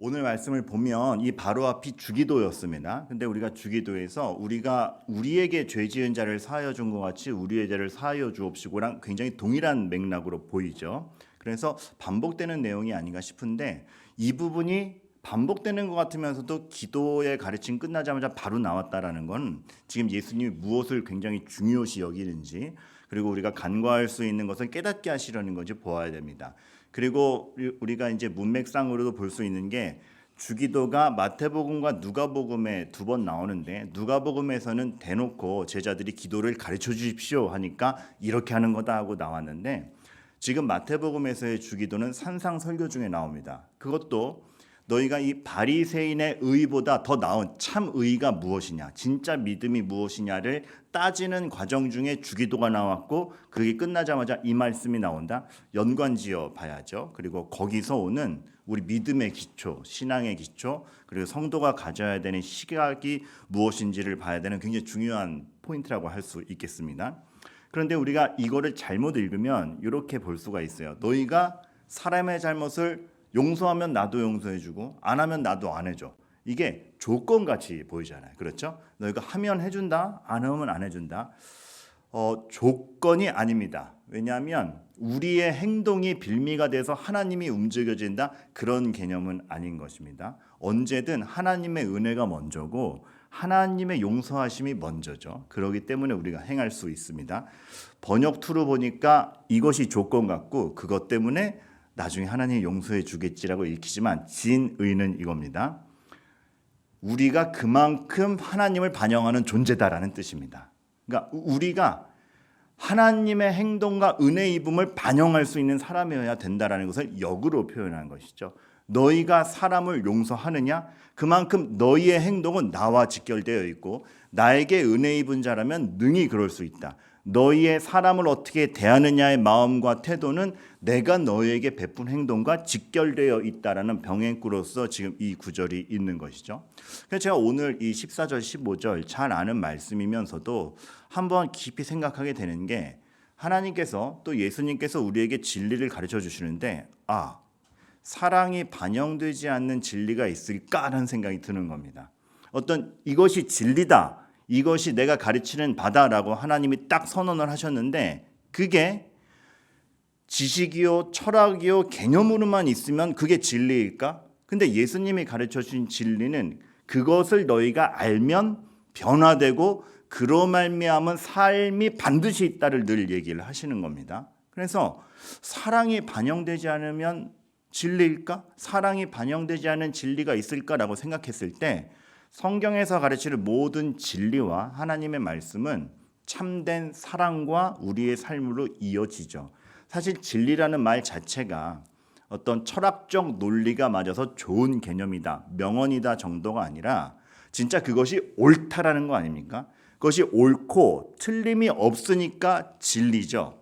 오늘 말씀을 보면 이 바로 앞이 주기도였습니다. 근데 우리가 주기도에서 우리가 우리에게 죄 지은 자를 사하여 준 것 같이 우리의 죄를 사하여 주옵시고랑 굉장히 동일한 맥락으로 보이죠. 그래서 반복되는 내용이 아닌가 싶은데 이 부분이 반복되는 것 같으면서도 기도의 가르침 끝나자마자 바로 나왔다라는 건 지금 예수님이 무엇을 굉장히 중요시 여기는지, 그리고 우리가 간과할 수 있는 것을 깨닫게 하시려는 건지 보아야 됩니다. 그리고 우리가 이제 문맥상으로도 볼 수 있는 게 주기도가 마태복음과 누가복음에 두 번 나오는데, 누가복음에서는 대놓고 제자들이 기도를 가르쳐 주십시오 하니까 이렇게 하는 거다 하고 나왔는데, 지금 마태복음에서의 주기도는 산상설교 중에 나옵니다. 그것도 너희가 이 바리새인의 의보다 더 나은 참 의가 무엇이냐, 진짜 믿음이 무엇이냐를 따지는 과정 중에 주기도가 나왔고, 그게 끝나자마자 이 말씀이 나온다. 연관지어 봐야죠. 그리고 거기서 오는 우리 믿음의 기초, 신앙의 기초, 그리고 성도가 가져야 되는 시각이 무엇인지를 봐야 되는 굉장히 중요한 포인트라고 할 수 있겠습니다. 그런데 우리가 이거를 잘못 읽으면 이렇게 볼 수가 있어요. 너희가 사람의 잘못을 용서하면 나도 용서해주고 안 하면 나도 안 해줘. 이게 조건같이 보이잖아요. 그렇죠? 너희가 하면 해준다, 안 하면 안 해준다. 조건이 아닙니다. 왜냐하면 우리의 행동이 빌미가 돼서 하나님이 움직여진다, 그런 개념은 아닌 것입니다. 언제든 하나님의 은혜가 먼저고 하나님의 용서하심이 먼저죠. 그렇기 때문에 우리가 행할 수 있습니다. 번역 투로 보니까 이것이 조건 같고 그것 때문에 나중에 하나님이 용서해 주겠지라고 읽히지만 진의는 이겁니다. 우리가 그만큼 하나님을 반영하는 존재다라는 뜻입니다. 그러니까 우리가 하나님의 행동과 은혜 입음을 반영할 수 있는 사람이어야 된다라는 것을 역으로 표현한 것이죠. 너희가 사람을 용서하느냐? 그만큼 너희의 행동은 나와 직결되어 있고 나에게 은혜 입은 자라면 능히 그럴 수 있다. 너희의 사람을 어떻게 대하느냐의 마음과 태도는 내가 너희에게 베푼 행동과 직결되어 있다라는 병행구로서 지금 이 구절이 있는 것이죠. 그래서 제가 오늘 이 14절 15절 잘 아는 말씀이면서도 한번 깊이 생각하게 되는 게, 하나님께서 또 예수님께서 우리에게 진리를 가르쳐 주시는데 사랑이 반영되지 않는 진리가 있을까라는 생각이 드는 겁니다. 어떤 이것이 진리다, 이것이 내가 가르치는 바다라고 하나님이 딱 선언을 하셨는데, 그게 지식이요 철학이요 개념으로만 있으면 그게 진리일까? 근데 예수님이 가르쳐 주신 진리는 그것을 너희가 알면 변화되고 그로 말미암은 삶이 반드시 있다를 늘 얘기를 하시는 겁니다. 그래서 사랑이 반영되지 않으면 진리일까? 사랑이 반영되지 않은 진리가 있을까라고 생각했을 때 성경에서 가르치는 모든 진리와 하나님의 말씀은 참된 사랑과 우리의 삶으로 이어지죠. 사실 진리라는 말 자체가 어떤 철학적 논리가 맞아서 좋은 개념이다, 명언이다 정도가 아니라 진짜 그것이 옳다라는 거 아닙니까? 그것이 옳고 틀림이 없으니까 진리죠.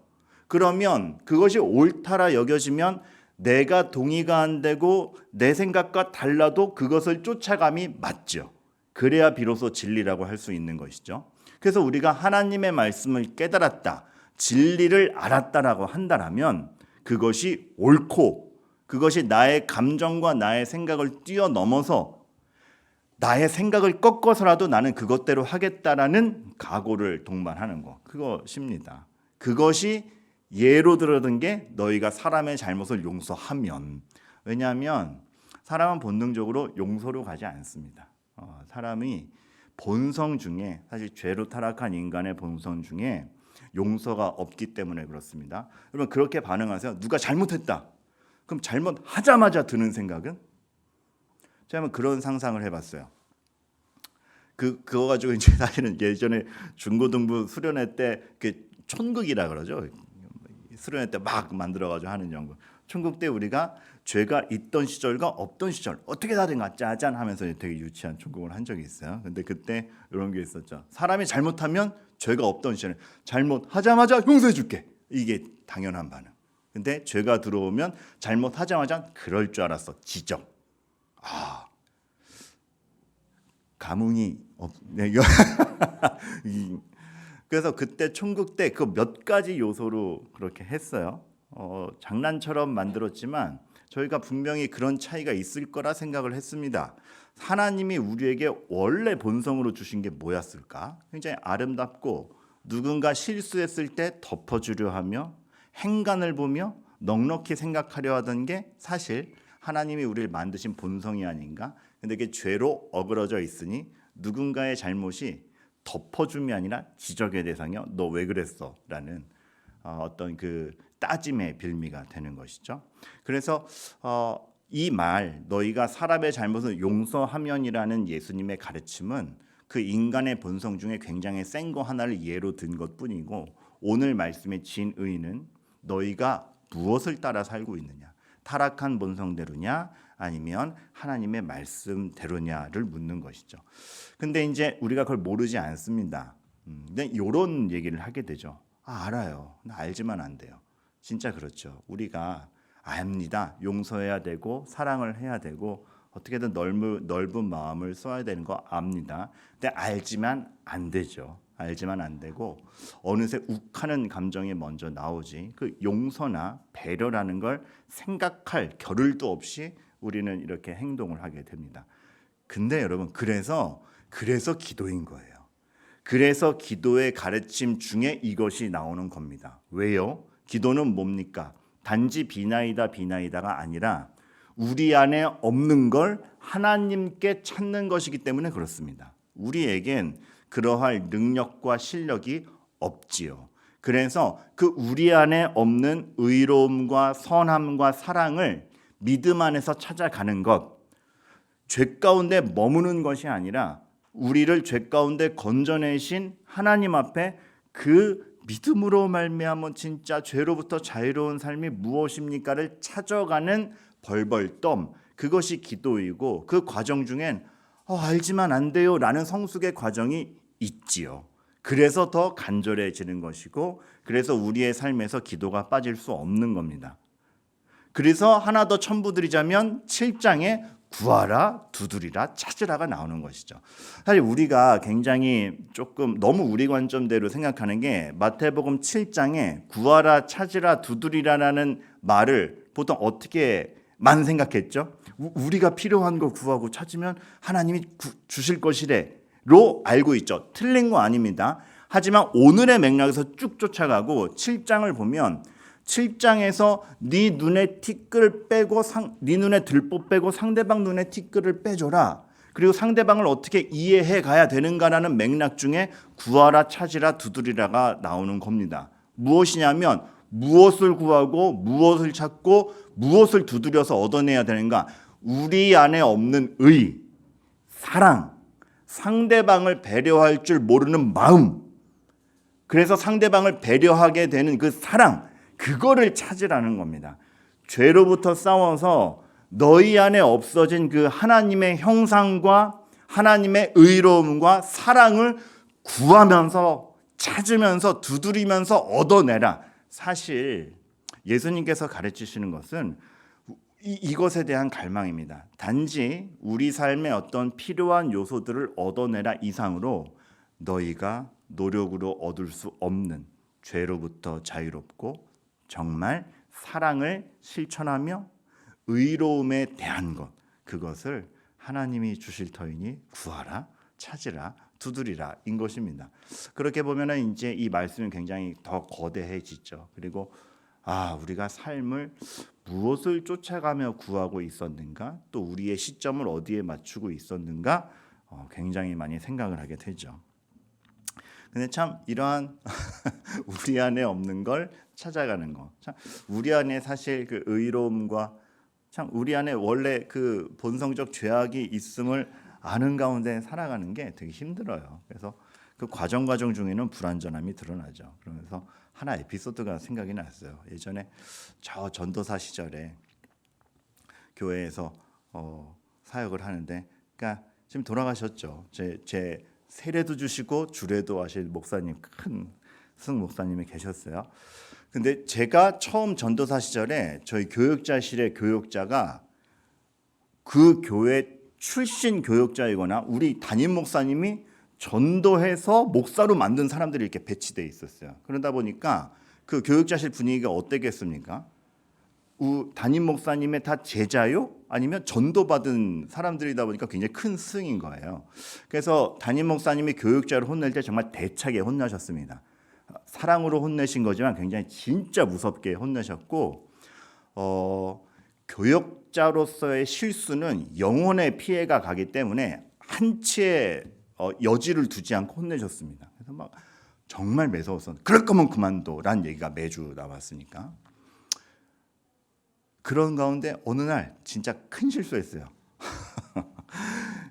그러면 그것이 옳다라 여겨지면 내가 동의가 안 되고 내 생각과 달라도 그것을 쫓아감이 맞죠. 그래야 비로소 진리라고 할 수 있는 것이죠. 그래서 우리가 하나님의 말씀을 깨달았다, 진리를 알았다라고 한다면 그것이 옳고 그것이 나의 감정과 나의 생각을 뛰어넘어서 나의 생각을 꺾어서라도 나는 그것대로 하겠다라는 각오를 동반하는 것, 그것입니다. 그것이 예로 들어든 게 너희가 사람의 잘못을 용서하면, 왜냐하면 사람은 본능적으로 용서로 가지 않습니다. 사람이 본성 중에, 사실 죄로 타락한 인간의 본성 중에 용서가 없기 때문에 그렇습니다. 여러분 그렇게 반응하세요. 누가 잘못했다, 그럼 잘못하자마자 드는 생각은? 제가 한번 그런 상상을 해봤어요. 그거 가지고 이제 사실은 예전에 중고등부 수련회 때 그 촌극이라 그러죠. 수련회 때 막 만들어가지고 하는 연구. 촌극 때 우리가 죄가 있던 시절과 없던 시절 어떻게 다른가 짜잔 하면서 되게 유치한 촌극을 한 적이 있어요. 근데 그때 이런 게 있었죠. 사람이 잘못하면 죄가 없던 시절에 잘못하자마자 용서해줄게, 이게 당연한 반응. 근데 죄가 들어오면 잘못하자마자 그럴 줄 알았어, 지적. 감흥이 없네. 그래서 그때 총국 때 그 몇 가지 요소로 그렇게 했어요. 장난처럼 만들었지만 저희가 분명히 그런 차이가 있을 거라 생각을 했습니다. 하나님이 우리에게 원래 본성으로 주신 게 뭐였을까? 굉장히 아름답고 누군가 실수했을 때 덮어주려 하며 행간을 보며 넉넉히 생각하려 하던 게 사실 하나님이 우리를 만드신 본성이 아닌가? 근데 이게 죄로 어그러져 있으니 누군가의 잘못이 덮어줌이 아니라 지적의 대상이요. 너 왜 그랬어? 라는 어떤 그 따짐의 빌미가 되는 것이죠. 그래서 이 말 너희가 사람의 잘못을 용서하면이라는 예수님의 가르침은 그 인간의 본성 중에 굉장히 센 거 하나를 예로 든 것뿐이고 오늘 말씀의 진의는 너희가 무엇을 따라 살고 있느냐, 타락한 본성대로냐 아니면 하나님의 말씀대로냐를 묻는 것이죠. 근데 이제 우리가 그걸 모르지 않습니다. 근데 이런 얘기를 하게 되죠. 알아요. 알지만 안 돼요. 진짜 그렇죠. 우리가 압니다. 용서해야 되고 사랑을 해야 되고 어떻게든 넓은 마음을 써야 되는 거 압니다. 근데 알지만 안 되죠. 알지만 안 되고 어느새 욱하는 감정이 먼저 나오지. 그 용서나 배려라는 걸 생각할 겨를도 없이 우리는 이렇게 행동을 하게 됩니다. 근데 여러분 그래서 기도인 거예요. 그래서 기도의 가르침 중에 이것이 나오는 겁니다. 왜요? 기도는 뭡니까? 단지 비나이다가 아니라 우리 안에 없는 걸 하나님께 찾는 것이기 때문에 그렇습니다. 우리에겐 그러할 능력과 실력이 없지요. 그래서 그 우리 안에 없는 의로움과 선함과 사랑을 믿음 안에서 찾아가는 것, 죄 가운데 머무는 것이 아니라 우리를 죄 가운데 건져내신 하나님 앞에 그 믿음으로 말미암아 진짜 죄로부터 자유로운 삶이 무엇입니까를 찾아가는 벌벌 그것이 기도이고 그 과정 중엔 알지만 안 돼요 라는 성숙의 과정이 있지요. 그래서 더 간절해지는 것이고 그래서 우리의 삶에서 기도가 빠질 수 없는 겁니다. 그래서 하나 더 첨부드리자면 7장에 구하라, 두드리라, 찾으라가 나오는 것이죠. 사실 우리가 굉장히 조금 너무 우리 관점대로 생각하는 게 마태복음 7장에 구하라, 찾으라, 두드리라라는 말을 보통 어떻게만 생각했죠? 우리가 필요한 거 구하고 찾으면 하나님이 주실 것이래로 알고 있죠. 틀린 거 아닙니다. 하지만 오늘의 맥락에서 쭉 쫓아가고 7장을 보면 7장에서 네 눈에 티끌을 빼고 네 눈에 들보 빼고 상대방 눈에 티끌을 빼줘라. 그리고 상대방을 어떻게 이해해 가야 되는가라는 맥락 중에 구하라, 찾으라, 두드리라가 나오는 겁니다. 무엇이냐면 무엇을 구하고 무엇을 찾고 무엇을 두드려서 얻어내야 되는가. 우리 안에 없는 의, 사랑, 상대방을 배려할 줄 모르는 마음, 그래서 상대방을 배려하게 되는 그 사랑, 그거를 찾으라는 겁니다. 죄로부터 싸워서 너희 안에 없어진 그 하나님의 형상과 하나님의 의로움과 사랑을 구하면서 찾으면서 두드리면서 얻어내라. 사실 예수님께서 가르치시는 것은 이것에 대한 갈망입니다. 단지 우리 삶의 어떤 필요한 요소들을 얻어내라 이상으로 너희가 노력으로 얻을 수 없는 죄로부터 자유롭고 정말 사랑을 실천하며 의로움에 대한 것, 그것을 하나님이 주실 터이니 구하라, 찾으라, 두드리라 인 것입니다. 그렇게 보면은 이제 이 말씀은 굉장히 더 거대해지죠. 그리고 우리가 삶을 무엇을 쫓아가며 구하고 있었는가, 또 우리의 시점을 어디에 맞추고 있었는가, 굉장히 많이 생각을 하게 되죠. 근데 참 이러한 우리 안에 없는 걸 찾아가는 거, 참 우리 안에 사실 그 의로움과 참 우리 안에 원래 그 본성적 죄악이 있음을 아는 가운데 살아가는 게 되게 힘들어요. 그래서 그 과정 중에는 불완전함이 드러나죠. 그러면서 하나 에피소드가 생각이 났어요. 예전에 저 전도사 시절에 교회에서 사역을 하는데, 그러니까 지금 돌아가셨죠. 제 세례도 주시고 주례도 하실 목사님, 큰 승 목사님이 계셨어요. 근데 제가 처음 전도사 시절에 저희 교육자실의 교육자가 그 교회 출신 교육자이거나 우리 담임 목사님이 전도해서 목사로 만든 사람들이 이렇게 배치돼 있었어요. 그러다 보니까 그 교육자실 분위기가 어땠겠습니까? 담임 목사님의 다 제자요? 아니면 전도받은 사람들이다 보니까 굉장히 큰 승인 거예요. 그래서 담임 목사님이 교육자를 혼낼 때 정말 대차게 혼나셨습니다. 사랑으로 혼내신 거지만 굉장히 진짜 무섭게 혼내셨고, 교육자로서의 실수는 영혼의 피해가 가기 때문에 한치의 여지를 두지 않고 혼내셨습니다. 그래서 막 정말 매서워서 그럴 거면 그만둬라는 얘기가 매주 나왔으니까. 그런 가운데 어느 날 진짜 큰 실수했어요.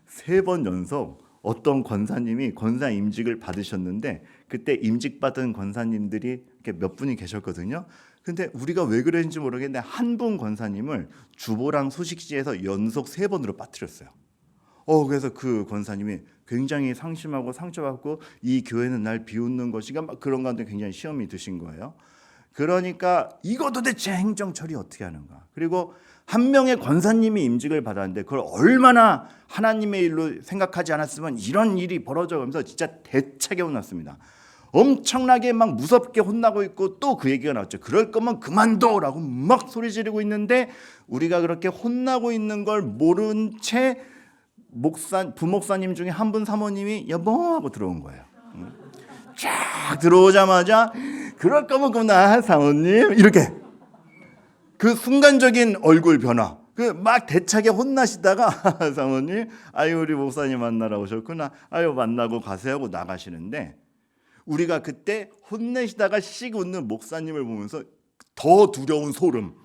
3번 연속 어떤 권사님이 권사 임직을 받으셨는데 그때 임직받은 권사님들이 이렇게 몇 분이 계셨거든요. 근데 우리가 왜 그랬는지 모르겠는데 한 분 권사님을 주보랑 소식지에서 연속 3번으로 빠뜨렸어요. 그래서 그 권사님이 굉장히 상심하고 상처받고 이 교회는 날 비웃는 것이가 막 그런 가운데 굉장히 시험이 드신 거예요. 그러니까 이거 도대체 행정 처리 어떻게 하는가. 그리고 한 명의 권사님이 임직을 받았는데 그걸 얼마나 하나님의 일로 생각하지 않았으면 이런 일이 벌어져가면서 진짜 대차게 혼났습니다. 엄청나게 막 무섭게 혼나고 있고 또 그 얘기가 나왔죠. 그럴 거면 그만둬라고 막 소리 지르고 있는데 우리가 그렇게 혼나고 있는 걸 모른 채 부목사님 중에 한 분 사모님이 여보 하고 들어온 거예요. 쫙 들어오자마자 그럴 거면 그만 사모님 이렇게 그 순간적인 얼굴 변화 그 막 대차게 혼나시다가 사모님 아유 우리 목사님 만나러 오셨구나 아유 만나고 가세요 하고 나가시는데 우리가 그때 혼내시다가 씩 웃는 목사님을 보면서 더 두려운 소름.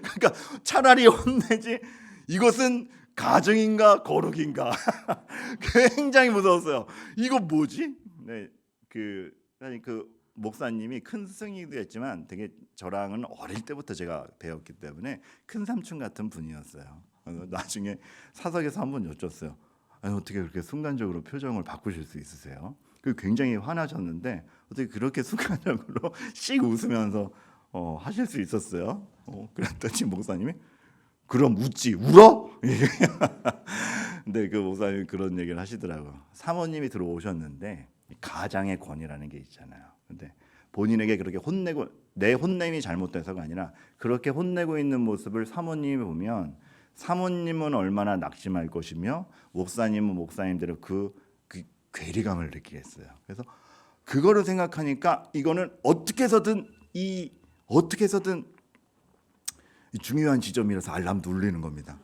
그러니까 차라리 혼내지 이것은 가정인가 거룩인가. 굉장히 무서웠어요. 이거 뭐지? 네, 그 목사님이 큰 스승이기도 했지만 되게 저랑은 어릴 때부터 제가 배웠기 때문에 큰 삼촌 같은 분이었어요. 나중에 사석에서 한번 여쭸어요. 아니, 어떻게 그렇게 순간적으로 표정을 바꾸실 수 있으세요? 그 굉장히 화나셨는데 어떻게 그렇게 순간적으로 씩 웃으면서 하실 수 있었어요? 그랬더니 목사님이 그럼 웃지 울어? 근데 그 목사님이 그런 얘기를 하시더라고요. 사모님이 들어오셨는데 가장의 권위라는 게 있잖아요. 근데 본인에게 그렇게 혼내고 내 혼냄이 잘못돼서가 아니라 그렇게 혼내고 있는 모습을 사모님이 보면 사모님은 얼마나 낙심할 것이며 목사님은 목사님대로 그 괴리감을 느끼겠어요. 그래서 그거를 생각하니까 이거는 어떻게 해서든 이 중요한 지점이라서 알람 눌리는 겁니다.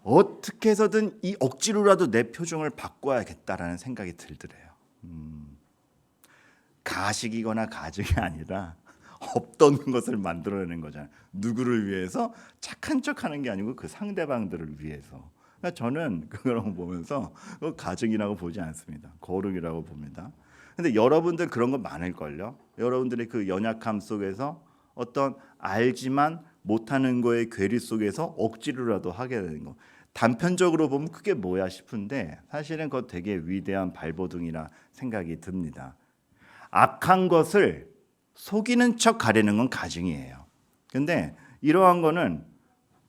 어떻게 해서든 이 억지로라도 내 표정을 바꿔야겠다라는 생각이 들더래요. 가식이거나 가증이 아니라 없던 것을 만들어내는 거잖아요. 누구를 위해서 착한 척하는 게 아니고 그 상대방들을 위해서. 그러니까 저는 그걸 보면서 가증이라고 보지 않습니다. 거룩이라고 봅니다. 근데 여러분들 그런 거 많을걸요. 여러분들의 그 연약함 속에서 어떤 알지만 못하는 거의 괴리 속에서 억지로라도 하게 되는 거. 단편적으로 보면 그게 뭐야 싶은데 사실은 그거 되게 위대한 발버둥이라 생각이 듭니다. 악한 것을 속이는 척 가리는 건 가증이에요. 근데 이러한 거는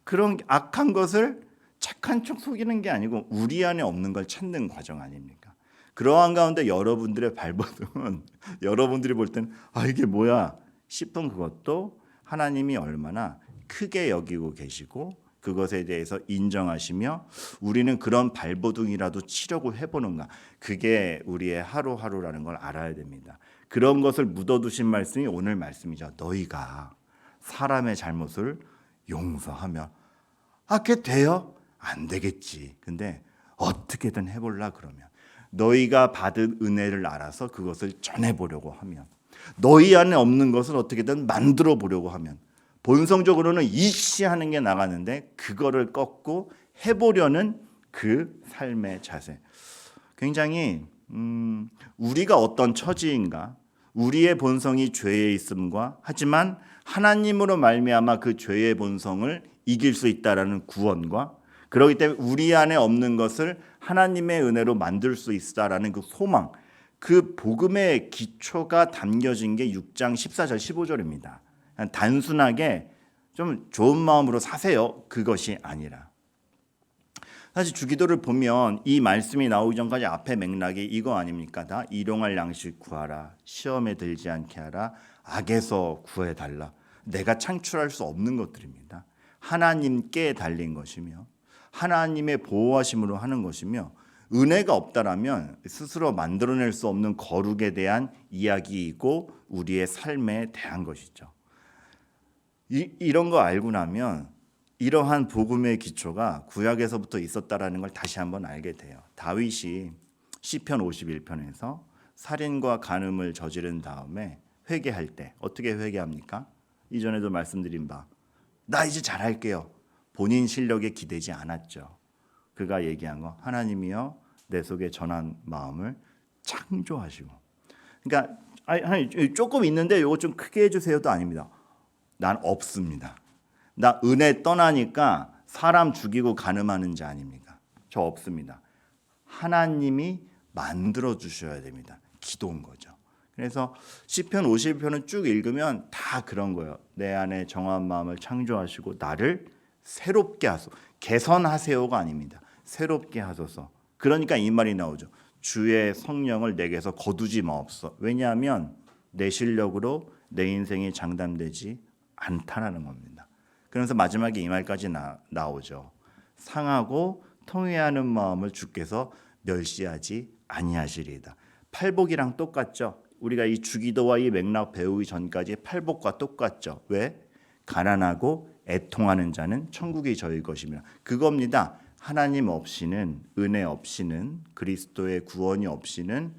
그런 악한 것을 착한 척 속이는 게 아니고 우리 안에 없는 걸 찾는 과정 아닙니까? 그러한 가운데 여러분들의 발버둥은 여러분들이 볼 때는 이게 뭐야 싶은 그것도 하나님이 얼마나 크게 여기고 계시고 그것에 대해서 인정하시며 우리는 그런 발버둥이라도 치려고 해보는가. 그게 우리의 하루하루라는 걸 알아야 됩니다. 그런 것을 묻어두신 말씀이 오늘 말씀이죠. 너희가 사람의 잘못을 용서하면 그게 돼요? 안 되겠지. 근데 어떻게든 해볼라 그러면 너희가 받은 은혜를 알아서 그것을 전해보려고 하면 너희 안에 없는 것을 어떻게든 만들어 보려고 하면 본성적으로는 이씨하는 게 나가는데 그거를 꺾고 해보려는 그 삶의 자세. 굉장히 우리가 어떤 처지인가 우리의 본성이 죄에 있음과 하지만 하나님으로 말미암아 그 죄의 본성을 이길 수 있다라는 구원과 그렇기 때문에 우리 안에 없는 것을 하나님의 은혜로 만들 수 있다라는 그 소망 그 복음의 기초가 담겨진 게 6장 14절 15절입니다. 단순하게 좀 좋은 마음으로 사세요. 그것이 아니라 사실 주기도를 보면 이 말씀이 나오기 전까지 앞에 맥락이 이거 아닙니까? 다 일용할 양식 구하라. 시험에 들지 않게 하라. 악에서 구해달라. 내가 창출할 수 없는 것들입니다. 하나님께 달린 것이며 하나님의 보호하심으로 하는 것이며 은혜가 없다라면 스스로 만들어낼 수 없는 거룩에 대한 이야기이고 우리의 삶에 대한 것이죠. 이런 거 알고 나면 이러한 복음의 기초가 구약에서부터 있었다라는 걸 다시 한번 알게 돼요. 다윗이 시편 51편에서 살인과 간음을 저지른 다음에 회개할 때 어떻게 회개합니까? 이전에도 말씀드린 바, 나 이제 잘할게요. 본인 실력에 기대지 않았죠. 그가 얘기한 거, 하나님이여 내 속에 전한 마음을 창조하시고. 그러니까 아니, 조금 있는데 이거 좀 크게 해주세요도 아닙니다. 난 없습니다. 나 은혜 떠나니까 사람 죽이고 간음하는 자 아닙니까? 저 없습니다. 하나님이 만들어 주셔야 됩니다. 기도인 거죠. 그래서 시편 51편을 쭉 읽으면 다 그런 거예요. 내 안에 정한 마음을 창조하시고 나를 새롭게 하소서. 개선하세요가 아닙니다. 새롭게 하소서. 그러니까 이 말이 나오죠. 주의 성령을 내게서 거두지 마옵소서. 왜냐하면 내 실력으로 내 인생이 장담되지 않다라는 겁니다. 그래서 마지막에 이 말까지 나오죠. 상하고 통회하는 마음을 주께서 멸시하지 아니하시리이다. 팔복이랑 똑같죠. 우리가 이 주기도와 이 맥락 배우기 전까지 팔복과 똑같죠. 왜? 가난하고 애통하는 자는 천국이 저희 것이며 그겁니다. 하나님 없이는, 은혜 없이는, 그리스도의 구원이 없이는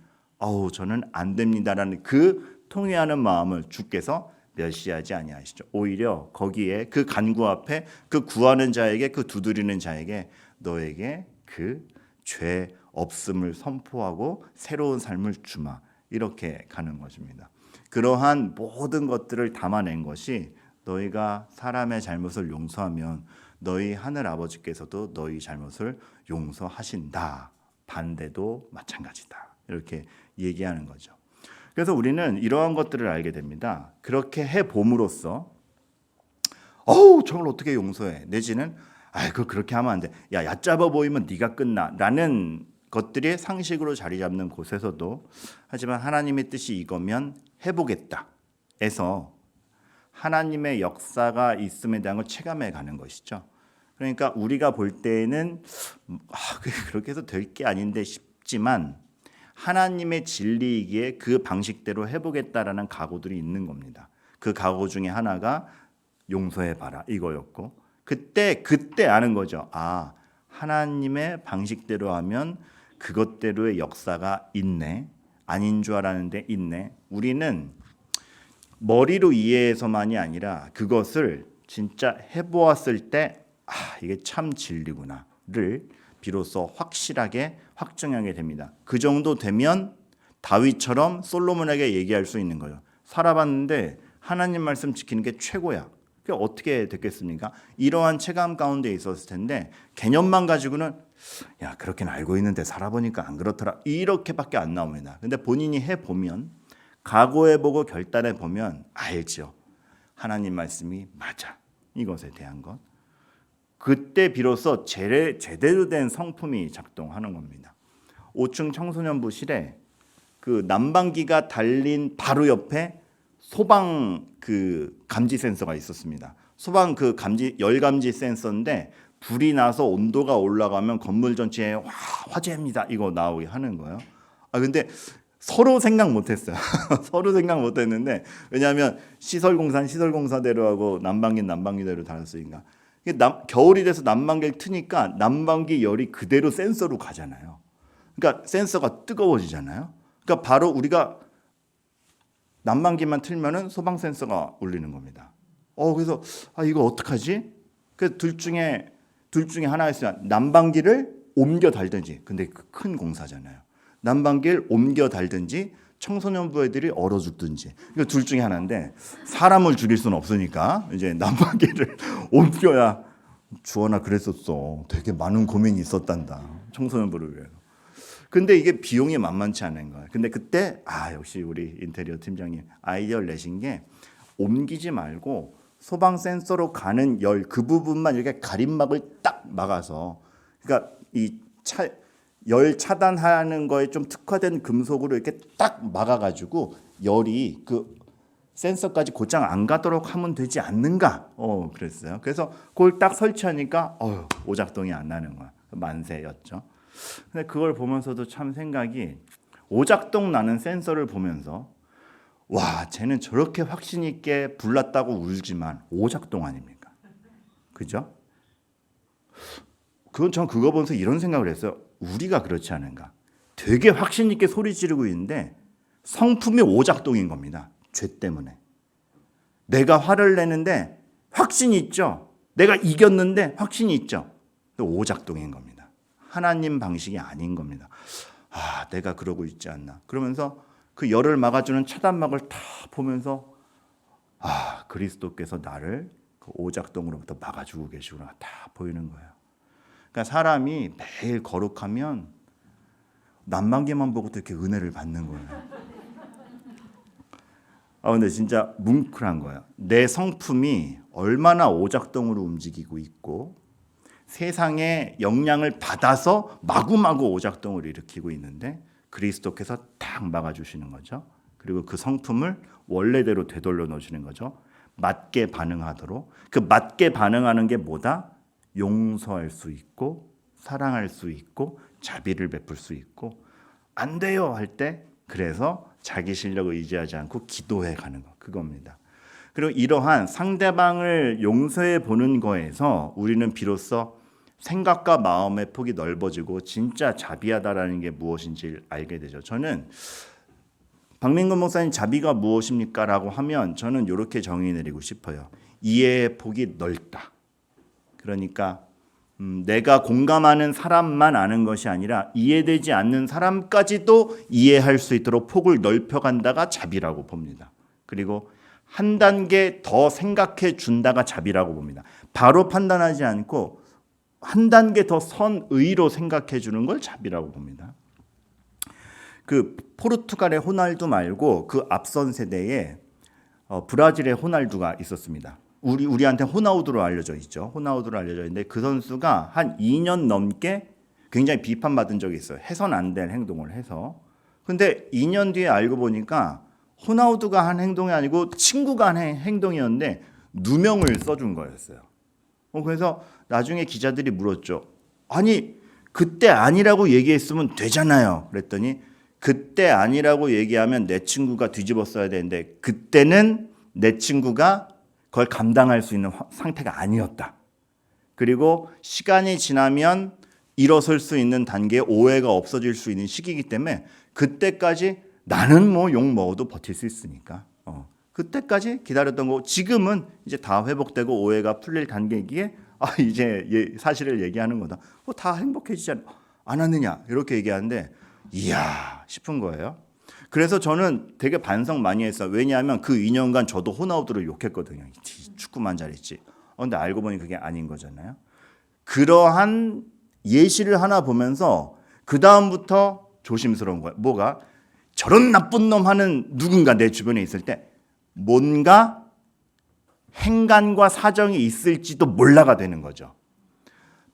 저는 안 됩니다라는 그 통회하는 마음을 주께서 멸시하지 아니하시죠. 오히려 거기에 그 간구 앞에 그 구하는 자에게, 그 두드리는 자에게 너에게 그 죄 없음을 선포하고 새로운 삶을 주마, 이렇게 가는 것입니다. 그러한 모든 것들을 담아낸 것이 너희가 사람의 잘못을 용서하면 너희 하늘 아버지께서도 너희 잘못을 용서하신다. 반대도 마찬가지다. 이렇게 얘기하는 거죠. 그래서 우리는 이러한 것들을 알게 됩니다. 그렇게 해봄으로써 저걸 어떻게 용서해? 내지는 그거 그렇게 하면 안 돼. 야, 얕잡아 보이면 네가 끝나. 라는 것들이 상식으로 자리 잡는 곳에서도 하지만 하나님의 뜻이 이거면 해보겠다 에서 하나님의 역사가 있음에 대한 걸 체감해 가는 것이죠. 그러니까 우리가 볼 때에는 그렇게 해서 될 게 아닌데 싶지만 하나님의 진리이기에 그 방식대로 해보겠다라는 각오들이 있는 겁니다. 그 각오 중에 하나가 용서해봐라 이거였고 그때 아는 거죠. 하나님의 방식대로 하면 그것대로의 역사가 있네. 아닌 줄 알았는데 있네. 우리는 머리로 이해해서만이 아니라 그것을 진짜 해보았을 때 이게 참 진리구나를 비로소 확실하게 확정하게 됩니다. 그 정도 되면 다윗처럼 솔로몬에게 얘기할 수 있는 거예요. 살아봤는데 하나님 말씀 지키는 게 최고야. 그게 어떻게 됐겠습니까? 이러한 체감 가운데 있었을 텐데 개념만 가지고는 그렇게는 알고 있는데 살아보니까 안 그렇더라. 이렇게밖에 안 나옵니다. 근데 본인이 해보면 각오해보고 결단해보면 알죠. 하나님 말씀이 맞아. 이것에 대한 것. 그때 비로소 제대로 된 성품이 작동하는 겁니다. 5층 청소년부실에 그 난방기가 달린 바로 옆에 소방 그 감지 센서가 있었습니다. 소방 그 열 감지 센서인데 불이 나서 온도가 올라가면 건물 전체에 화재입니다. 이거 나오게 하는 거예요. 근데 서로 생각 못했어요. 서로 생각 못했는데 왜냐하면 시설공사는 시설공사대로 하고 난방기는 난방기대로 달았으니까. 겨울이 돼서 난방기를 트니까 난방기 열이 그대로 센서로 가잖아요. 그러니까 센서가 뜨거워지잖아요. 그러니까 바로 우리가 난방기만 틀면은 소방 센서가 울리는 겁니다. 그래서 이거 어떡하지? 그 둘 중에 하나였어요. 난방기를 옮겨 달든지. 근데 큰 공사잖아요. 난방기를 옮겨 달든지 청소년부 애들이 얼어 죽든지. 이거 둘 중에 하나인데 사람을 죽일 수는 없으니까 이제 난방기를 옮겨야. 주원아 그랬었어. 되게 많은 고민이 있었단다. 청소년부를 위해서. 근데 이게 비용이 만만치 않은 거예요. 근데 그때 역시 우리 인테리어 팀장님 아이디어를 내신 게 옮기지 말고 소방 센서로 가는 열 그 부분만 이렇게 가림막을 딱 막아서 그러니까 열 차단하는 거에 좀 특화된 금속으로 이렇게 딱 막아가지고 열이 그 센서까지 곧장 안 가도록 하면 되지 않는가? 그랬어요. 그래서 그걸 딱 설치하니까 오작동이 안 나는 거야. 만세였죠. 근데 그걸 보면서도 참 생각이, 오작동 나는 센서를 보면서 와, 쟤는 저렇게 확신 있게 불났다고 울지만 오작동 아닙니까? 그죠? 전 그거 보면서 이런 생각을 했어요. 우리가 그렇지 않은가? 되게 확신 있게 소리 지르고 있는데 성품이 오작동인 겁니다. 죄 때문에. 내가 화를 내는데 확신이 있죠. 내가 이겼는데 확신이 있죠. 또 오작동인 겁니다. 하나님 방식이 아닌 겁니다. 내가 그러고 있지 않나. 그러면서 그 열을 막아주는 차단막을 다 보면서 그리스도께서 나를 그 오작동으로부터 막아주고 계시구나 다 보이는 거예요. 그러니까 사람이 매일 거룩하면 남만계만 보고도 이렇게 은혜를 받는 거예요. 근데 진짜 뭉클한 거예요. 내 성품이 얼마나 오작동으로 움직이고 있고 세상의 영향을 받아서 마구마구 오작동을 일으키고 있는데 그리스도께서 딱 막아주시는 거죠. 그리고 그 성품을 원래대로 되돌려 놓으시는 거죠. 맞게 반응하도록. 그 맞게 반응하는 게 뭐다? 용서할 수 있고 사랑할 수 있고 자비를 베풀 수 있고, 안 돼요 할 때 그래서 자기 실력을 의지하지 않고 기도해 가는 거, 그겁니다. 그리고 이러한 상대방을 용서해 보는 거에서 우리는 비로소 생각과 마음의 폭이 넓어지고 진짜 자비하다라는 게 무엇인지 알게 되죠. 저는 박민근 목사님 자비가 무엇입니까? 라고 하면 저는 이렇게 정의 내리고 싶어요. 이해의 폭이 넓다. 그러니까 내가 공감하는 사람만 아는 것이 아니라 이해되지 않는 사람까지도 이해할 수 있도록 폭을 넓혀간다가 자비라고 봅니다. 그리고 한 단계 더 생각해 준다가 자비라고 봅니다. 바로 판단하지 않고 한 단계 더 선의로 생각해 주는 걸 자비라고 봅니다. 그 포르투갈의 호날두 말고 그 앞선 세대에 브라질의 호날두가 있었습니다. 우리한테 호나우두로 알려져 있죠. 호나우두로 알려져 있는데 그 선수가 한 2년 넘게 굉장히 비판받은 적이 있어요. 해선 안 될 행동을 해서. 근데 2년 뒤에 알고 보니까 호나우두가 한 행동이 아니고 친구가 한 행동이었는데 누명을 써준 거였어요. 그래서 나중에 기자들이 물었죠. 아니 그때 아니라고 얘기했으면 되잖아요. 그랬더니 그때 아니라고 얘기하면 내 친구가 뒤집었어야 되는데 그때는 내 친구가 그걸 감당할 수 있는 상태가 아니었다. 그리고 시간이 지나면 일어설 수 있는 단계에 오해가 없어질 수 있는 시기이기 때문에 그때까지 나는 뭐 욕 먹어도 버틸 수 있으니까 그때까지 기다렸던 거고 지금은 이제 다 회복되고 오해가 풀릴 단계이기에 이제 사실을 얘기하는 거다. 다 행복해지지 않았느냐 이렇게 얘기하는데 이야 싶은 거예요. 그래서 저는 되게 반성 많이 했어요. 왜냐하면 그 2년간 저도 호나우두를 욕했거든요. 축구만 잘했지. 근데 알고 보니 그게 아닌 거잖아요. 그러한 예시를 하나 보면서 그 다음부터 조심스러운 거예요. 뭐가? 저런 나쁜 놈 하는 누군가 내 주변에 있을 때 뭔가 행간과 사정이 있을지도 몰라가 되는 거죠.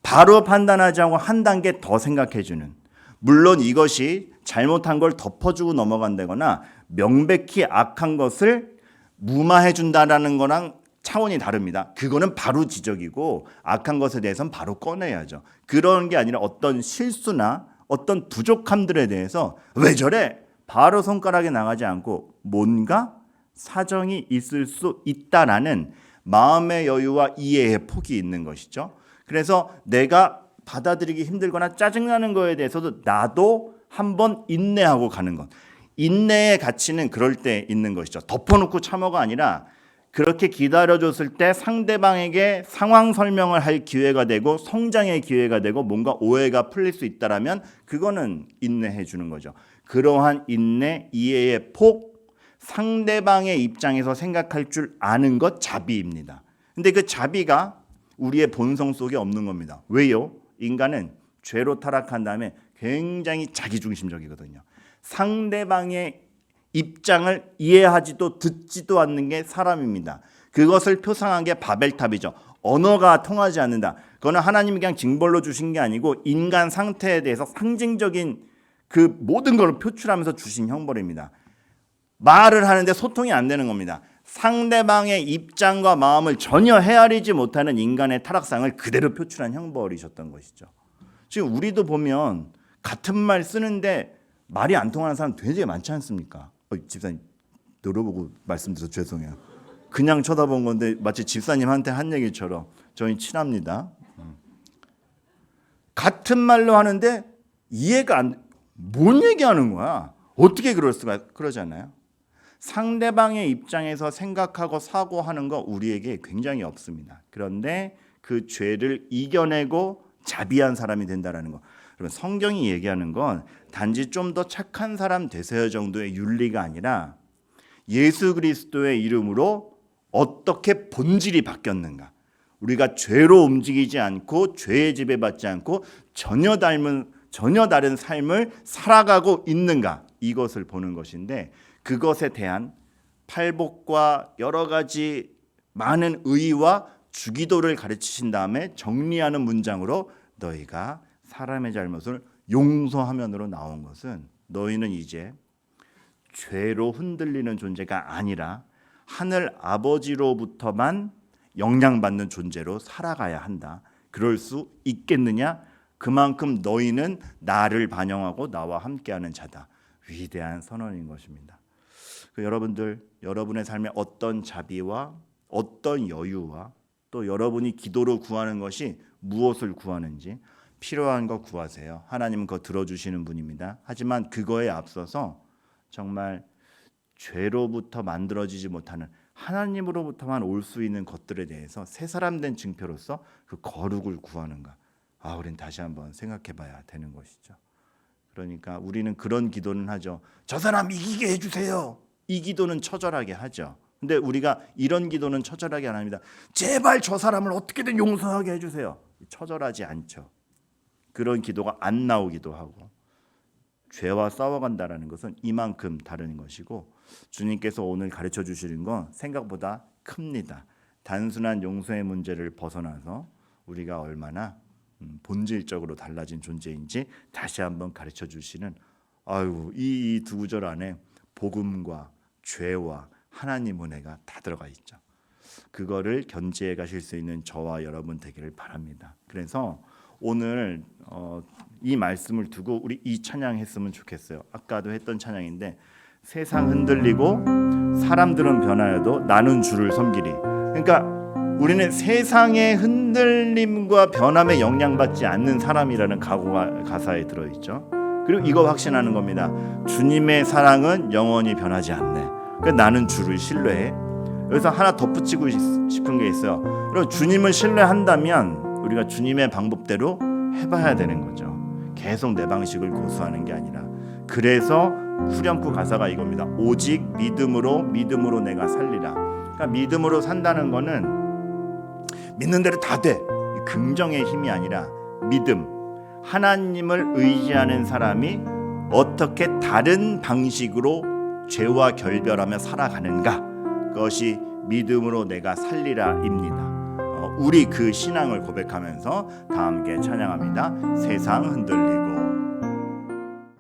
바로 판단하지 않고 한 단계 더 생각해주는. 물론 이것이 잘못한 걸 덮어주고 넘어간다거나 명백히 악한 것을 무마해준다라는 거랑 차원이 다릅니다. 그거는 바로 지적이고 악한 것에 대해서는 바로 꺼내야죠. 그런 게 아니라 어떤 실수나 어떤 부족함들에 대해서 왜 저래? 바로 손가락에 나가지 않고 뭔가 사정이 있을 수 있다라는 마음의 여유와 이해의 폭이 있는 것이죠. 그래서 내가 받아들이기 힘들거나 짜증나는 거에 대해서도 나도 한번 인내하고 가는 것. 인내의 가치는 그럴 때 있는 것이죠. 덮어놓고 참어가 아니라 그렇게 기다려줬을 때 상대방에게 상황 설명을 할 기회가 되고 성장의 기회가 되고 뭔가 오해가 풀릴 수 있다라면 그거는 인내해 주는 거죠. 그러한 인내, 이해의 폭, 상대방의 입장에서 생각할 줄 아는 것 자비입니다. 근데 그 자비가 우리의 본성 속에 없는 겁니다. 왜요? 인간은 죄로 타락한 다음에 굉장히 자기중심적이거든요. 상대방의 입장을 이해하지도 듣지도 않는 게 사람입니다. 그것을 표상한 게 바벨탑이죠. 언어가 통하지 않는다. 그거는 하나님이 그냥 징벌로 주신 게 아니고 인간 상태에 대해서 상징적인 그 모든 걸 표출하면서 주신 형벌입니다. 말을 하는데 소통이 안 되는 겁니다. 상대방의 입장과 마음을 전혀 헤아리지 못하는 인간의 타락상을 그대로 표출한 형벌이셨던 것이죠. 지금 우리도 보면 같은 말 쓰는데 말이 안 통하는 사람 되게 많지 않습니까? 집사님 들어보고 말씀드려서 죄송해요. 그냥 쳐다본 건데 마치 집사님한테 한 얘기처럼 저희 친합니다. 같은 말로 하는데 이해가 뭔 얘기하는 거야? 어떻게 그럴 수가 그러잖아요. 상대방의 입장에서 생각하고 사고하는 거 우리에게 굉장히 없습니다. 그런데 그 죄를 이겨내고 자비한 사람이 된다라는 거. 그러면 성경이 얘기하는 건 단지 좀 더 착한 사람 되세요 정도의 윤리가 아니라 예수 그리스도의 이름으로 어떻게 본질이 바뀌었는가. 우리가 죄로 움직이지 않고 죄에 지배받지 않고 전혀 다른 삶을 살아가고 있는가. 이것을 보는 것인데 그것에 대한 팔복과 여러 가지 많은 의의와 주기도를 가르치신 다음에 정리하는 문장으로 너희가 사람의 잘못을 용서하면으로 나온 것은 너희는 이제 죄로 흔들리는 존재가 아니라 하늘 아버지로부터만 영향받는 존재로 살아가야 한다. 그럴 수 있겠느냐? 그만큼 너희는 나를 반영하고 나와 함께하는 자다. 위대한 선언인 것입니다. 여러분들, 여러분의 삶에 어떤 자비와 어떤 여유와 또 여러분이 기도로 구하는 것이 무엇을 구하는지 필요한 거 구하세요. 하나님은 그거 들어주시는 분입니다. 하지만 그거에 앞서서 정말 죄로부터 만들어지지 못하는 하나님으로부터만 올 수 있는 것들에 대해서 새 사람 된 증표로서 그 거룩을 구하는가. 우리는 다시 한번 생각해 봐야 되는 것이죠. 그러니까 우리는 그런 기도는 하죠. 저 사람 이기게 해주세요. 이 기도는 처절하게 하죠. 근데 우리가 이런 기도는 처절하게 안 합니다. 제발 저 사람을 어떻게든 용서하게 해주세요. 처절하지 않죠. 그런 기도가 안 나오기도 하고 죄와 싸워간다라는 것은 이만큼 다른 것이고 주님께서 오늘 가르쳐 주시는 건 생각보다 큽니다. 단순한 용서의 문제를 벗어나서 우리가 얼마나 본질적으로 달라진 존재인지 다시 한번 가르쳐 주시는 이 두 구절 안에 복음과 죄와 하나님 은혜가 다 들어가 있죠. 그거를 견지해 가실 수 있는 저와 여러분 되기를 바랍니다. 그래서 오늘 이 말씀을 두고 우리 이 찬양 했으면 좋겠어요. 아까도 했던 찬양인데 세상 흔들리고 사람들은 변하여도 나는 주를 섬기리. 그러니까 우리는 세상의 흔들림과 변함에 영향받지 않는 사람이라는 각오가 가사에 들어있죠. 그리고 이거 확신하는 겁니다. 주님의 사랑은 영원히 변하지 않네. 그러니까 나는 주를 신뢰해. 여기서 하나 덧붙이고 싶은 게 있어요. 그리고 주님을 신뢰한다면 우리가 주님의 방법대로 해봐야 되는 거죠. 계속 내 방식을 고수하는 게 아니라. 그래서 후렴구 가사가 이겁니다. 오직 믿음으로 내가 살리라. 그러니까 믿음으로 산다는 거는 믿는 대로 다 돼. 긍정의 힘이 아니라 믿음. 하나님을 의지하는 사람이 어떻게 다른 방식으로 죄와 결별하며 살아가는가. 그것이 믿음으로 내가 살리라입니다. 우리 그 신앙을 고백하면서 다 함께 찬양합니다. 세상 흔들리고